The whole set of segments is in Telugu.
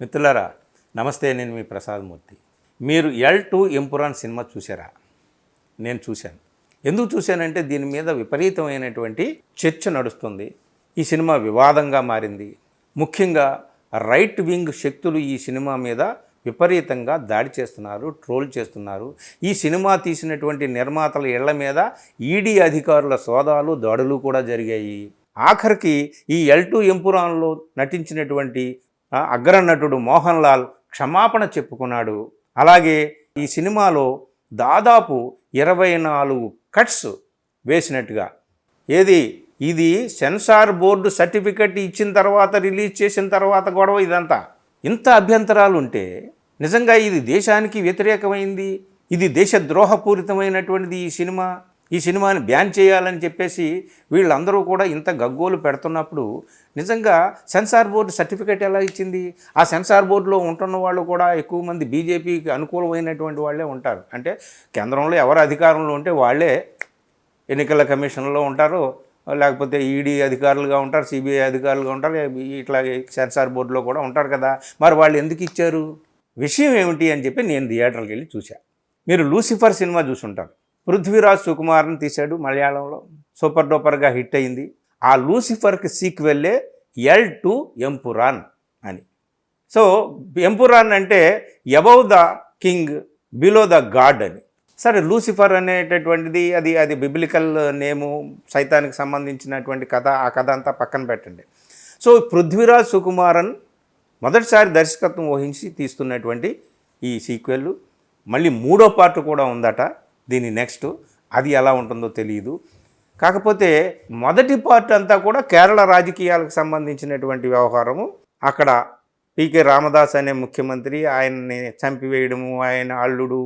మిత్రులారా నమస్తే, నేను మీ ప్రసాద్ మూర్తి. మీరు L2 ఎంపురాన్ సినిమా చూసారా? నేను చూశాను. ఎందుకు చూశానంటే దీని మీద విపరీతమైనటువంటి చర్చ నడుస్తుంది. ఈ సినిమా వివాదంగా మారింది. ముఖ్యంగా రైట్ వింగ్ శక్తులు ఈ సినిమా మీద విపరీతంగా దాడి చేస్తున్నారు, ట్రోల్ చేస్తున్నారు. ఈ సినిమా తీసినటువంటి నిర్మాతల ఇళ్ల మీద ఈడీ అధికారుల సోదాలు, దాడులు కూడా జరిగాయి. ఆఖరికి ఈ L2 ఎంపురాన్లో నటించినటువంటి అగ్రనటుడు మోహన్ లాల్ క్షమాపణ చెప్పుకున్నాడు. అలాగే ఈ సినిమాలో దాదాపు 24 కట్స్ వేసినట్టుగా. ఇది సెన్సార్ బోర్డు సర్టిఫికెట్ ఇచ్చిన తర్వాత, రిలీజ్ చేసిన తర్వాత గొడవ ఇదంతా. ఇంత అభ్యంతరాలు ఉంటే నిజంగా ఇది దేశానికి వ్యతిరేకమైంది, ఇది దేశద్రోహపూరితమైనటువంటిది ఈ సినిమాని బ్యాన్ చేయాలని చెప్పేసి వీళ్ళందరూ కూడా ఇంత గగ్గోలు పెడుతున్నప్పుడు నిజంగా సెన్సార్ బోర్డు సర్టిఫికేట్ ఎలా ఇచ్చింది? ఆ సెన్సార్ బోర్డులో ఉంటున్న వాళ్ళు కూడా ఎక్కువ మంది బీజేపీకి అనుకూలమైనటువంటి వాళ్ళే ఉంటారు. అంటే కేంద్రంలో ఎవరు అధికారంలో ఉంటే వాళ్ళే ఎన్నికల కమిషన్లో ఉంటారు, లేకపోతే ఈడీ అధికారులుగా ఉంటారు, సిబిఐ అధికారులుగా ఉంటారు, ఇట్లా సెన్సార్ బోర్డులో కూడా ఉంటారు కదా. మరి వాళ్ళు ఎందుకు ఇచ్చారు? విషయం ఏమిటి అని చెప్పి నేను థియేటర్కి వెళ్ళి చూశాను. మీరు లూసిఫర్ సినిమా చూసుంటారు. పృథ్వీరాజ్ సుకుమార్ని తీశాడు, మలయాళంలో సూపర్ డూపర్గా హిట్ అయింది. ఆ లూసిఫర్కి సీక్వెల్లే L2 ఎంపురాన్ అని. సో ఎంపురాన్ అంటే above the king, below the God అని. సరే, లూసిఫర్ అనేటటువంటిది అది బిబ్లికల్ నేము, సైతానికి సంబంధించినటువంటి కథ. ఆ కథ అంతా పక్కన పెట్టండి. సో పృథ్వీరాజ్ సుకుమారన్ మొదటిసారి దర్శకత్వం వహించి తీస్తున్నటువంటి ఈ సీక్వెల్, మళ్ళీ 3వ పార్ట్ కూడా ఉందట దీని నెక్స్ట్. అది ఎలా ఉంటుందో తెలియదు. కాకపోతే మొదటి పార్ట్ అంతా కూడా కేరళ రాజకీయాలకు సంబంధించినటువంటి వ్యవహారము. అక్కడ పీకే రామదాస్ అనే ముఖ్యమంత్రి, ఆయన్ని చంపివేయడము, ఆయన అల్లుడు,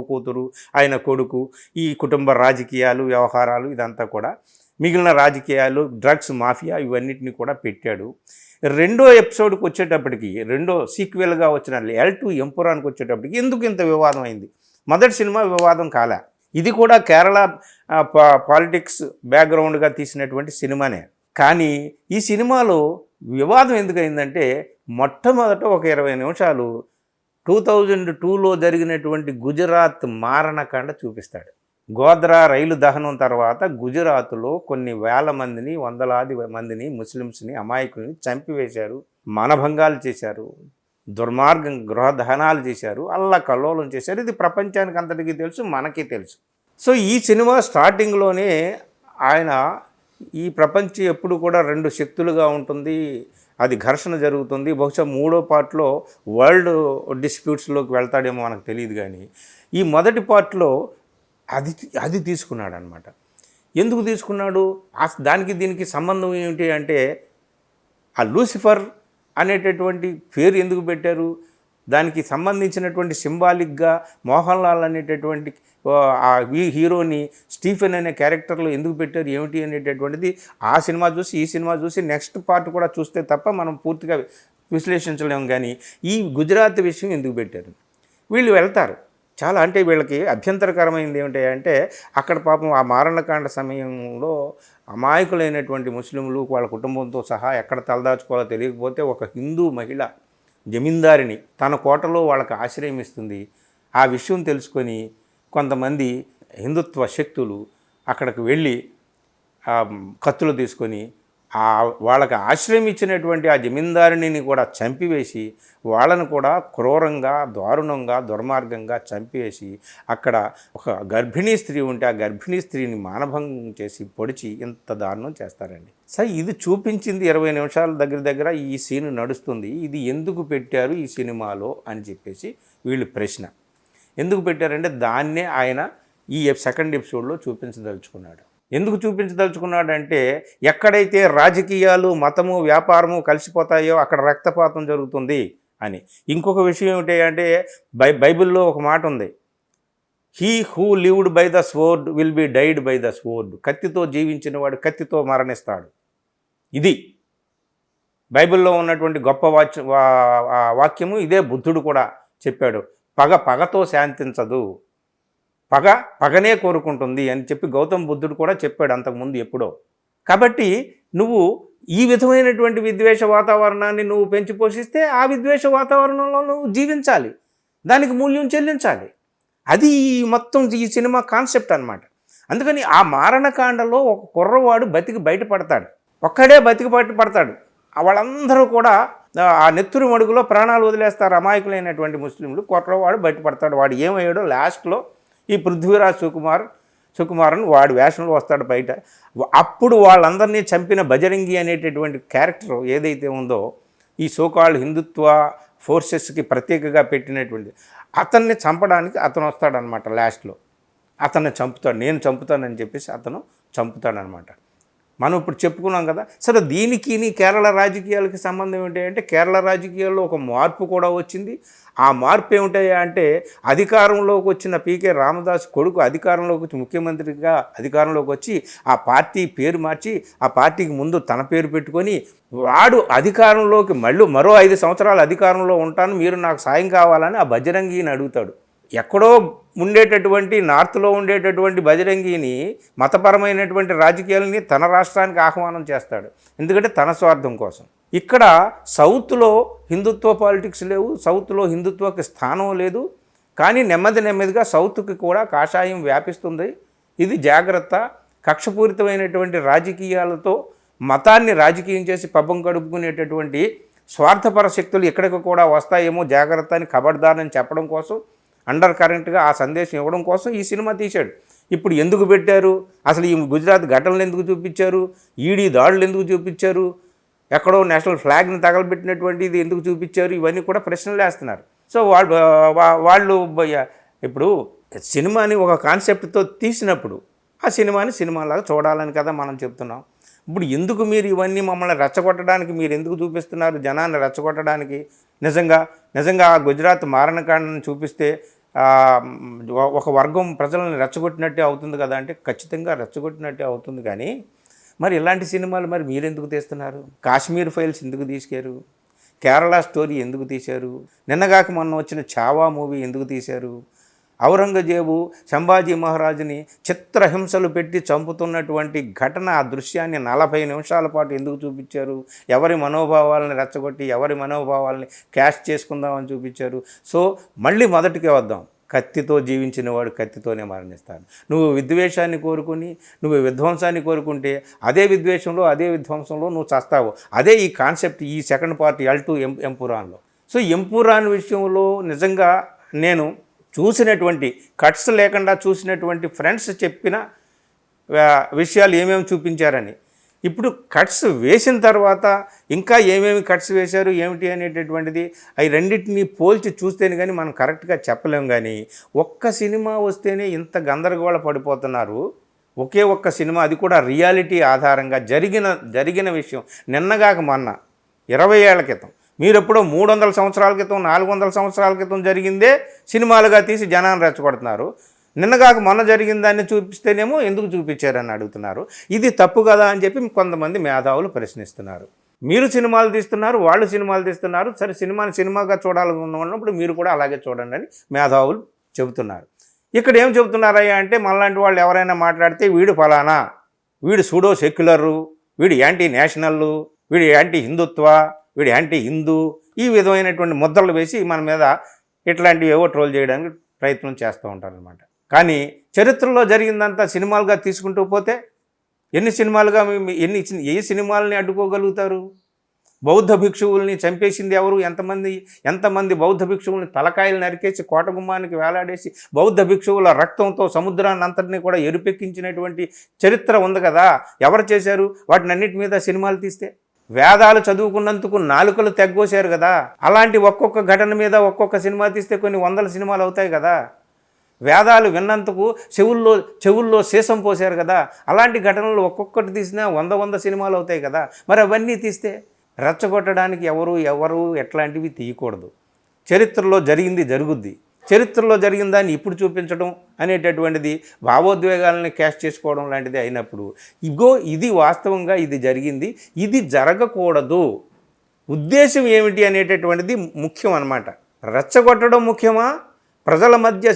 కూతురు, ఆయన కొడుకు, ఈ కుటుంబ రాజకీయాలు, వ్యవహారాలు, ఇదంతా కూడా మిగిలిన రాజకీయాలు, డ్రగ్స్ మాఫియా, ఇవన్నిటిని కూడా పెట్టాడు. రెండో ఎపిసోడ్కి వచ్చేటప్పటికి, రెండో సీక్వెల్గా వచ్చిన L2 ఎంపురాన్కి వచ్చేటప్పటికి ఎందుకు ఇంత వివాదం అయింది? మొదటి సినిమా వివాదం కాలే. ఇది కూడా కేరళ పాలిటిక్స్ బ్యాక్గ్రౌండ్గా తీసినటువంటి సినిమానే. కానీ ఈ సినిమాలో వివాదం ఎందుకు అయిందంటే, మొట్టమొదట ఒక 20 నిమిషాలు 2002లో జరిగినటువంటి గుజరాత్ మారణకాండ చూపిస్తాడు. గోద్రా రైలు దహనం తర్వాత గుజరాత్లో కొన్ని వేల మందిని, వందలాది మందిని, ముస్లిమ్స్ని, అమాయకుల్ని చంపివేశారు, మానభంగాలు చేశారు, దుర్మార్గం గృహ దహనాలు చేశారు, అల్లకల్లోలం చేశారు. ఇది ప్రపంచానికి అంతటికీ తెలుసు, మనకి తెలుసు. సో ఈ సినిమా స్టార్టింగ్లోనే ఆయన ఈ ప్రపంచం ఎప్పుడు కూడా 2 శక్తులుగా ఉంటుంది, అది ఘర్షణ జరుగుతుంది, బహుశా 3వ పార్ట్లో వరల్డ్ డిస్ప్యూట్స్లోకి వెళ్తాడేమో మనకు తెలియదు. కానీ ఈ మొదటి పార్ట్లో అది తీసుకున్నాడు అనమాట. ఎందుకు తీసుకున్నాడు? దానికి దీనికి సంబంధం ఏమిటి అంటే, ఆ లూసిఫర్ అనేటటువంటి పేరు ఎందుకు పెట్టారు? దానికి సంబంధించినటువంటి సింబాలిక్గా మోహన్ లాల్ అనేటటువంటి ఈ హీరోని స్టీఫెన్ అనే క్యారెక్టర్లో ఎందుకు పెట్టారు, ఏమిటి అనేటటువంటిది ఆ సినిమా చూసి, ఈ సినిమా చూసి, నెక్స్ట్ పార్ట్ కూడా చూస్తే తప్ప మనం పూర్తిగా విశ్లేషించలేము. కానీ ఈ గుజరాత్ విషయం ఎందుకు పెట్టారు? వీళ్ళు వెళ్తారు చాలా, అంటే వీళ్ళకి అభ్యంతరకరమైనది ఏమిటంటే, అక్కడ పాపం ఆ మారణకాండ సమయంలో అమాయకులైనటువంటి ముస్లింలు వాళ్ళ కుటుంబంతో సహా ఎక్కడ తలదాచుకోవాలో తెలియకపోతే ఒక హిందూ మహిళ జమీందారిని తన కోటలో వాళ్ళకి ఆశ్రయం ఇస్తుంది. ఆ విషయం తెలుసుకొని కొంతమంది హిందుత్వ శక్తులు అక్కడికి వెళ్ళి కత్తులు తీసుకొని వాళ్ళకి ఆశ్రయం ఇచ్చినటువంటి ఆ జమీందారిని కూడా చంపివేసి, వాళ్ళను కూడా క్రూరంగా, దారుణంగా, దుర్మార్గంగా చంపివేసి, అక్కడ ఒక గర్భిణీ స్త్రీ ఉంటే ఆ గర్భిణీ స్త్రీని మానభంగం చేసి పొడిచి ఇంత దారుణం చేస్తారండి. సరే, ఇది చూపించింది 20 నిమిషాల దగ్గర ఈ సీన్ నడుస్తుంది. ఇది ఎందుకు పెట్టారు ఈ సినిమాలో అని చెప్పేసి వీళ్ళు ప్రశ్న. ఎందుకు పెట్టారంటే దాన్నే ఆయన ఈ సెకండ్ ఎపిసోడ్లో చూపించదలుచుకున్నాడు. ఎందుకు చూపించదలుచుకున్నాడంటే, ఎక్కడైతే రాజకీయాలు, మతము, వ్యాపారము కలిసిపోతాయో అక్కడ రక్తపాతం జరుగుతుంది అని. ఇంకొక విషయం ఏమిటి అంటే, బైబిల్లో ఒక మాట ఉంది, he who lived by the sword will be died by the sword. కత్తితో జీవించిన వాడు కత్తితో మరణిస్తాడు. ఇది బైబిల్లో ఉన్నటువంటి గొప్ప వాక్యము. ఇదే బుద్ధుడు కూడా చెప్పాడు. పగతో శాంతించదు, పగనే కోరుకుంటుంది అని చెప్పి గౌతమ బుద్ధుడు కూడా చెప్పాడు అంతకుముందు ఎప్పుడో. కాబట్టి నువ్వు ఈ విధమైనటువంటి విద్వేష వాతావరణాన్ని నువ్వు పెంచి పోషిస్తే ఆ విద్వేష వాతావరణంలో నువ్వు జీవించాలి, దానికి మూల్యం చెల్లించాలి. అది మొత్తం ఈ సినిమా కాన్సెప్ట్ అనమాట. అందుకని ఆ మారణకాండలో ఒక కుర్రవాడు బతికి బయటపడతాడు, ఒక్కడే బతికి బయటపడతాడు. వాళ్ళందరూ కూడా ఆ నెత్తురు మడుగులో ప్రాణాలు వదిలేస్తారు, అమాయకులైనటువంటి ముస్లింలు. కుర్రవాడు బయటపడతాడు. వాడు ఏమయ్యాడో లాస్ట్లో ఈ పృథ్వీరాజ్ సుకుమారన్ వాడి వేషంలో వస్తాడు బయట. అప్పుడు వాళ్ళందరినీ చంపిన బజరంగి అనేటటువంటి క్యారెక్టర్ ఏదైతే ఉందో, ఈ సోకాల్డ్ హిందుత్వ ఫోర్సెస్కి ప్రత్యేకంగా పెట్టినటువంటి అతన్ని చంపడానికి అతను వస్తాడనమాట. లాస్ట్లో అతన్ని చంపుతాడు, నేను చంపుతానని చెప్పేసి అతను చంపుతాడనమాట. మనం ఇప్పుడు చెప్పుకున్నాం కదా. సరే, దీనికి కేరళ రాజకీయాలకి సంబంధం ఏంటి అంటే, కేరళ రాజకీయాల్లో ఒక మార్పు కూడా వచ్చింది. ఆ మార్పు ఏమిటాయా అంటే, అధికారంలోకి వచ్చిన పీకే రామదాస్ కొడుకు అధికారంలోకి వచ్చి ముఖ్యమంత్రిగా అధికారంలోకి వచ్చి ఆ పార్టీ పేరు మార్చి ఆ పార్టీకి ముందు తన పేరు పెట్టుకొని వాడు అధికారంలోకి మరో 5 సంవత్సరాలు అధికారంలో ఉంటాను, మీరు నాకు సాయం కావాలని ఆ బజరంగిని అడుగుతాడు. ఎక్కడో ఉండేటటువంటి నార్త్లో ఉండేటటువంటి బజరంగిని మతపరమైనటువంటి రాజకీయాలని తన రాష్ట్రానికి ఆహ్వానం చేస్తాడు, ఎందుకంటే తన స్వార్థం కోసం. ఇక్కడ సౌత్లో హిందుత్వ పాలిటిక్స్ లేవు, సౌత్లో హిందుత్వకి స్థానం లేదు. కానీ నెమ్మదిగా సౌత్కి కూడా కాషాయం వ్యాపిస్తుంది. ఇది జాగ్రత్త. కక్షపూరితమైనటువంటి రాజకీయాలతో మతాన్ని రాజకీయం చేసి పబ్బం గడుపుకునేటటువంటి స్వార్థపర శక్తులు ఎక్కడికి కూడా వస్తాయేమో జాగ్రత్త అని ఖబర్దారని చెప్పడం కోసం, అండర్ కరెంట్గా ఆ సందేశం ఇవ్వడం కోసం ఈ సినిమా తీశాడు. ఇప్పుడు ఎందుకు పెట్టారు, అసలు ఈ గుజరాత్ ఘటనలు ఎందుకు చూపించారు, ఈడీ దాడులు ఎందుకు చూపించారు, ఎక్కడో నేషనల్ ఫ్లాగ్ని తగలబెట్టినటువంటి ఇది ఎందుకు చూపించారు, ఇవన్నీ కూడా ప్రశ్నలు వేస్తున్నారు. సో వాళ్ళు ఇప్పుడు సినిమాని ఒక కాన్సెప్ట్తో తీసినప్పుడు ఆ సినిమాని సినిమాలాగా చూడాలని కదా మనం చెప్తున్నాం. ఇప్పుడు ఎందుకు మీరు ఇవన్నీ మమ్మల్ని రెచ్చగొట్టడానికి మీరు ఎందుకు చూపిస్తున్నారు, జనాన్ని రెచ్చగొట్టడానికి? నిజంగా ఆ గుజరాత్ మారణకాండను చూపిస్తే ఒక వర్గం ప్రజలను రెచ్చగొట్టినట్టే అవుతుంది కదా అంటే ఖచ్చితంగా రెచ్చగొట్టినట్టే అవుతుంది. కానీ మరి ఇలాంటి సినిమాలు మరి మీరెందుకు తీస్తున్నారు? కాశ్మీర్ ఫైల్స్ ఎందుకు తీశారు? కేరళ స్టోరీ ఎందుకు తీశారు? నిన్నగాక మొన్న వచ్చిన చావా మూవీ ఎందుకు తీశారు? ఔరంగజేబు సంభాజీ మహారాజుని చిత్రహింసలు పెట్టి చంపుతున్నటువంటి ఘటన, ఆ దృశ్యాన్ని 40 నిమిషాల పాటు ఎందుకు చూపించారు? ఎవరి మనోభావాలని రెచ్చగొట్టి ఎవరి మనోభావాలని క్యాష్ చేసుకుందామని చూపించారు. సో మళ్ళీ మొదటికే వద్దాం. కత్తితో జీవించిన వాడు కత్తితోనే మరణిస్తాడు. నువ్వు విద్వేషాన్ని కోరుకుని నువ్వు విధ్వంసాన్ని కోరుకుంటే అదే విద్వేషంలో అదే విధ్వంసంలో నువ్వు చస్తావు. అదే ఈ కాన్సెప్ట్ ఈ సెకండ్ పార్ట్ L2 ఎంపురాన్లో. సో ఎంపురాన్ విషయంలో నిజంగా నేను చూసినటువంటి కట్స్ లేకుండా చూసినటువంటి ఫ్రెండ్స్ చెప్పిన విషయాలు ఏమేమి చూపించారని, ఇప్పుడు కట్స్ వేసిన తర్వాత ఇంకా ఏమేమి కట్స్ వేశారు ఏమిటి అనేటటువంటిది అవి రెండింటినీ పోల్చి చూస్తేనే కానీ మనం కరెక్ట్గా చెప్పలేం. కానీ ఒక్క సినిమా వస్తేనే ఇంత గందరగోళ పడిపోతున్నారు. ఒకే ఒక్క సినిమా, అది కూడా రియాలిటీ ఆధారంగా జరిగిన విషయం. నిన్నగాక మొన్న 20 ఏళ్ల క్రితం, మీరు ఎప్పుడో 300 సంవత్సరాల క్రితం 400 సంవత్సరాల క్రితం జరిగిందే సినిమాలుగా తీసి జనాన్ని రెచ్చగొడుతున్నారు. నిన్నగాక మొన్న జరిగిన దాన్ని చూపిస్తేనేమో ఎందుకు చూపించారని అడుగుతున్నారు. ఇది తప్పు కదా అని చెప్పి కొంతమంది మేధావులు ప్రశ్నిస్తున్నారు. మీరు సినిమాలు తీస్తున్నారు, వాళ్ళు సినిమాలు తీస్తున్నారు, సరే సినిమాని సినిమాగా చూడాలనుకున్నప్పుడు మీరు కూడా అలాగే చూడండి అని మేధావులు చెబుతున్నారు. ఇక్కడ ఏం చెబుతున్నారయ్యా అంటే, మనలాంటి వాళ్ళు ఎవరైనా మాట్లాడితే వీడు ఫలానా, వీడు సూడో సెక్యులరు, వీడు యాంటీ నేషనల్లు, వీడు యాంటీ హిందుత్వ, వీడు యాంటీ హిందూ, ఈ విధమైనటువంటి ముద్రలు వేసి మన మీద ఇట్లాంటివి ఏవో ట్రోల్ చేయడానికి ప్రయత్నం చేస్తూ ఉంటారనమాట. కానీ చరిత్రలో జరిగిందంతా సినిమాలుగా తీసుకుంటూ పోతే ఎన్ని సినిమాలుగా ఏ సినిమాలని అడ్డుకోగలుగుతారు? బౌద్ధ భిక్షువుల్ని చంపేసింది ఎవరు? ఎంతమంది బౌద్ధ భిక్షువుల్ని తలకాయలు నరికేసి కోటగుమ్మానికి వేలాడేసి బౌద్ధ భిక్షువుల రక్తంతో సముద్రాన్ని అంతటినీ కూడా ఎరుపెక్కించినటువంటి చరిత్ర ఉంది కదా. ఎవరు చేశారు? వాటిని అన్నిటి మీద సినిమాలు తీస్తే వేదాలు చదువుకున్నందుకు నాలుకలు తెగ్గోశారు కదా. అలాంటి ఒక్కొక్క ఘటన మీద ఒక్కొక్క సినిమా తీస్తే కొన్ని 100 సినిమాలు అవుతాయి కదా. వేదాలు విన్నందుకు చెవుల్లో సీసం పోసారు కదా. అలాంటి ఘటనలు ఒక్కొక్కటి తీసినా 100 సినిమాలు అవుతాయి కదా. మరి అవన్నీ తీస్తే రెచ్చగొట్టడానికి ఎవరు ఎట్లాంటివి తీయకూడదు. చరిత్రలో జరిగింది జరుగుద్ది. చరిత్రలో జరిగిన దాన్ని ఇప్పుడు చూపించడం అనేటటువంటిది భావోద్వేగాలని క్యాష్ చేసుకోవడం లాంటిది అయినప్పుడు, ఇది వాస్తవంగా ఇది జరిగింది, ఇది జరగకూడదు, ఉద్దేశం ఏమిటి అనేటటువంటిది ముఖ్యం అన్నమాట. రెచ్చగొట్టడం ముఖ్యమా, ప్రజల మధ్య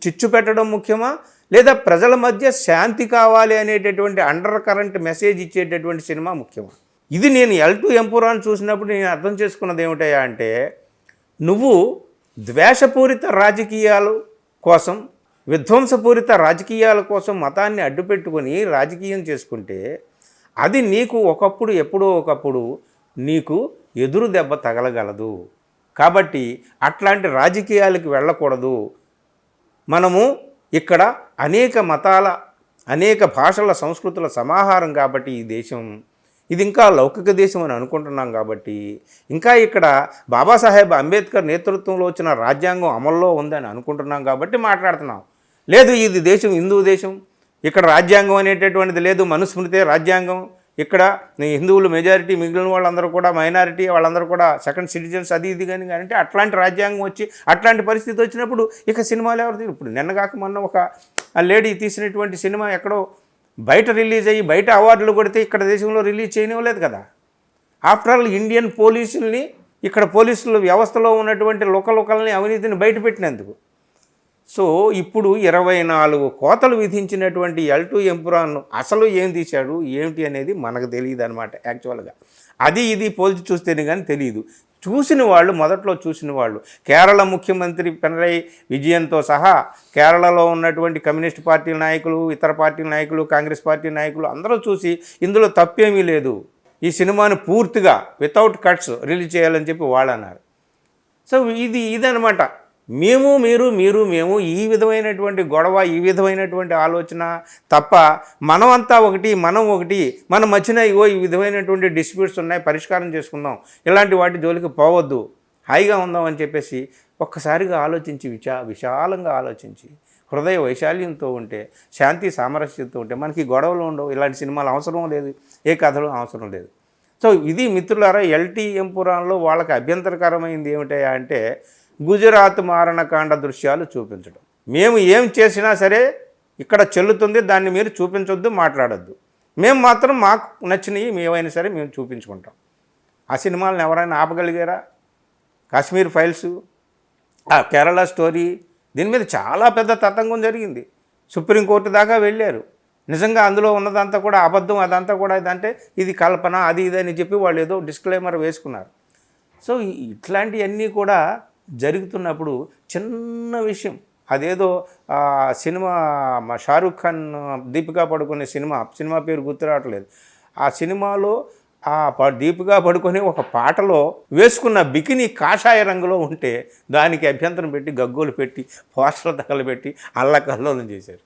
చిచ్చు పెట్టడం ముఖ్యమా, లేదా ప్రజల మధ్య శాంతి కావాలి అనేటటువంటి అండర్ కరెంట్ మెసేజ్ ఇచ్చేటటువంటి సినిమా ముఖ్యమా? ఇది నేను ఎల్2 ఎంపురాన్ చూసినప్పుడు నేను అర్థం చేసుకున్నది ఏమిటయ్యా అంటే, నువ్వు ద్వేషపూరిత రాజకీయాలు కోసం, విధ్వంసపూరిత రాజకీయాల కోసం మతాన్ని అడ్డుపెట్టుకొని రాజకీయం చేసుకుంటే అది నీకు ఒకప్పుడు ఎప్పుడో ఒకప్పుడు నీకు ఎదురు దెబ్బ తగలగలదు. కాబట్టి అట్లాంటి రాజకీయాలకు వెళ్ళకూడదు. మనము ఇక్కడ అనేక మతాల, అనేక భాషల, సంస్కృతుల సమాహారం కాబట్టి ఈ దేశం, ఇది ఇంకా లౌకిక దేశం అని అనుకుంటున్నాం కాబట్టి, ఇంకా ఇక్కడ బాబాసాహెబ్ అంబేద్కర్ నేతృత్వంలో వచ్చిన రాజ్యాంగం అమల్లో ఉందని అనుకుంటున్నాం కాబట్టి మాట్లాడుతున్నాం. లేదు, ఇది దేశం హిందూ దేశం, ఇక్కడ రాజ్యాంగం అనేటటువంటిది లేదు, మనుస్మృతే రాజ్యాంగం, ఇక్కడ హిందువులు మెజారిటీ, మిగిలిన వాళ్ళందరూ కూడా మైనారిటీ, వాళ్ళందరూ కూడా సెకండ్ సిటిజన్స్, అది ఇది కానీ అంటే అట్లాంటి రాజ్యాంగం వచ్చి అట్లాంటి పరిస్థితి వచ్చినప్పుడు ఇక సినిమాలు ఎవరు? ఇప్పుడు నిన్నగాక మొన్న ఒక లేడీ తీసినటువంటి సినిమా ఎక్కడో బయట రిలీజ్ అయ్యి బయట అవార్డులు కొడితే ఇక్కడ దేశంలో రిలీజ్ చేయనివ్వలేదు కదా. ఆఫ్టర్ ఆల్ ఇండియన్ పోలీసుల్ని, ఇక్కడ పోలీసుల వ్యవస్థలో ఉన్నటువంటి లోకల్ని అవినీతిని బయటపెట్టినందుకు. సో ఇప్పుడు 24 కోతలు విధించినటువంటి ఎల్2 ఎంపురాన్ అసలు ఏం తీశాడు ఏమిటి అనేది మనకు తెలియదు అనమాట. యాక్చువల్గా అది ఇది పోల్చి చూస్తేనే కానీ తెలియదు. చూసిన వాళ్ళు, మొదట్లో చూసిన వాళ్ళు, కేరళ ముఖ్యమంత్రి పినరయి విజయన్తో సహా కేరళలో ఉన్నటువంటి కమ్యూనిస్ట్ పార్టీ నాయకులు, ఇతర పార్టీ నాయకులు, కాంగ్రెస్ పార్టీ నాయకులు అందరూ చూసి ఇందులో తప్పేమీ లేదు, ఈ సినిమాను పూర్తిగా వితౌట్ కట్స్ రిలీజ్ చేయాలని చెప్పి వాళ్ళు అన్నారు. సో ఇదనమాట. మేము ఈ విధమైనటువంటి గొడవ, ఈ విధమైనటువంటి ఆలోచన తప్ప మనమంతా ఒకటి, మన మధ్యన ఈ విధమైనటువంటి డిస్ప్యూట్స్ ఉన్నాయి, పరిష్కారం చేసుకుందాం, ఇలాంటి వాటి జోలికి పోవద్దు, హాయిగా ఉందాం అని చెప్పేసి ఒక్కసారిగా ఆలోచించి, విశాలంగా ఆలోచించి, హృదయ వైశాల్యంతో ఉంటే, శాంతి సామరస్యంతో ఉంటే మనకి గొడవలు ఉండవు, ఇలాంటి సినిమాలు అవసరం లేదు, ఏ కథలు అవసరం లేదు. సో ఇది మిత్రులారా, ఎల్2 ఎంపురాన్లో వాళ్ళకి అభ్యంతరకరమైంది ఏమిటయా అంటే గుజరాత్ మారణకాండ దృశ్యాలు చూపించడం. మేము ఏం చేసినా సరే ఇక్కడ చెల్లుతుంది, దాన్ని మీరు చూపించొద్దు, మాట్లాడొద్దు, మేము మాత్రం మాకు నచ్చినవి మేమైనా సరే మేము చూపించుకుంటాం. ఆ సినిమాలను ఎవరైనా ఆపగలిగారా? కాశ్మీర్ ఫైల్స్, ఆ కేరళ స్టోరీ, దీని మీద చాలా పెద్ద తతంగం జరిగింది, సుప్రీంకోర్టు దాకా వెళ్ళారు. నిజంగా అందులో ఉన్నదంతా కూడా అబద్ధం, అదంతా కూడా ఇదంటే ఇది కల్పన, అది ఇదని చెప్పి వాళ్ళు ఏదో డిస్క్లైమర్ వేసుకున్నారు. సో ఇట్లాంటివన్నీ కూడా జరుగుతున్నప్పుడు చిన్న విషయం, అదేదో సినిమా షారూఖ్ ఖాన్, దీపికా పడుకునే సినిమా పేరు గుర్తు రావట్లేదు, ఆ సినిమాలో దీపికా పడుకొని ఒక పాటలో వేసుకున్న బికినీ కాషాయ రంగులో ఉంటే దానికి అభ్యంతరం పెట్టి, గగ్గోలు పెట్టి, పోస్టర్లు తగలబెట్టి అల్లకల్లోలం చేశారు.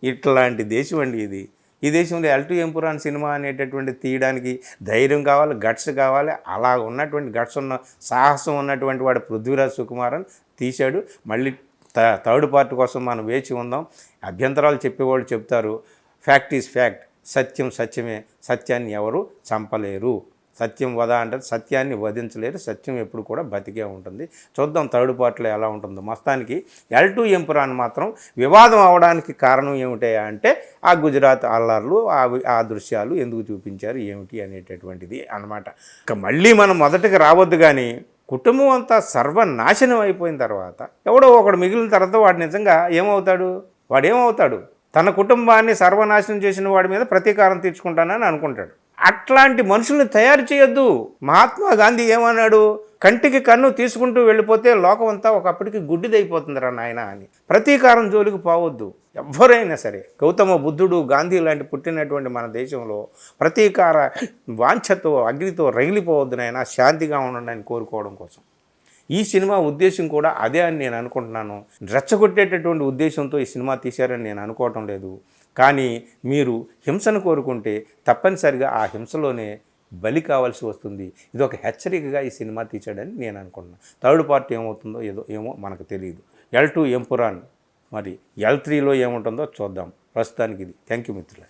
ఇట్లాంటి దేశం అండి ఇది. ఈ దేశంలో ఎల్2 ఎంపురాన్ సినిమా అనేటటువంటి తీయడానికి ధైర్యం కావాలి, గట్స్ కావాలి. అలా ఉన్నటువంటి గట్స్ ఉన్న, సాహసం ఉన్నటువంటి వాడు పృథ్వీరాజ్ సుకుమారన్ తీశాడు. మళ్ళీ థర్డ్ పార్ట్ కోసం మనం వేచి ఉందాం. అభ్యంతరాలు చెప్పేవాళ్ళు చెప్తారు, ఫ్యాక్ట్ ఈజ్ ఫ్యాక్ట్, సత్యం సత్యమే, సత్యాన్ని ఎవరు చంపలేరు, సత్యం వద అంటే సత్యాన్ని వధించలేరు, సత్యం ఎప్పుడు కూడా బతికే ఉంటుంది. చూద్దాం థర్డ్ పార్ట్లో ఎలా ఉంటుందో. మొత్తానికి ఎల్2 ఎంపురాన్ మాత్రం వివాదం అవడానికి కారణం ఏమిటి అంటే ఆ గుజరాత్ అల్లర్లు, ఆ దృశ్యాలు ఎందుకు చూపించారు ఏమిటి అనేటటువంటిది అన్నమాట. ఇక మళ్ళీ మనం మొదటికి రావద్దు, కానీ కుటుంబం అంతా సర్వనాశనం అయిపోయిన తర్వాత ఎవడో ఒకడు మిగిలిన తర్వాత వాడు నిజంగా వాడేమవుతాడు? తన కుటుంబాన్ని సర్వనాశనం చేసిన వాడి మీద ప్రతీకారం తీర్చుకుంటానని అనుకుంటాడు. అట్లాంటి మనుషుల్ని తయారు చేయొద్దు. మహాత్మా గాంధీ ఏమన్నాడు? కంటికి కన్ను తీసుకుంటూ వెళ్ళిపోతే లోకం అంతా ఒకప్పటికి గుడ్డిదైపోతుందిరా నాయన అని. ప్రతీకారం జోలికి పోవద్దు ఎవ్వరైనా సరే. గౌతమ బుద్ధుడు, గాంధీ లాంటి పుట్టినటువంటి మన దేశంలో ప్రతీకార వాంఛతో, అగ్నితో రగిలిపోవద్దు నాయన, శాంతిగా ఉండండి అని కోరుకోవడం కోసం. ఈ సినిమా ఉద్దేశం కూడా అదే అని నేను అనుకుంటున్నాను. రెచ్చగొట్టేటటువంటి ఉద్దేశంతో ఈ సినిమా తీశారని నేను అనుకోవటం లేదు. కానీ మీరు హింసను కోరుకుంటే తప్పనిసరిగా ఆ హింసలోనే బలి కావాల్సి వస్తుంది. ఇది ఒక హెచ్చరికగా ఈ సినిమా తీశాడని నేను అనుకుంటున్నాను. థర్డ్ పార్ట్ ఏమవుతుందో ఏమో మనకు తెలియదు. ఎల్2 ఎంపురాన్ మరి ఎల్3లో ఏముంటుందో చూద్దాం. ప్రస్తుతానికి ఇది. థ్యాంక్ యూ మిత్రులు.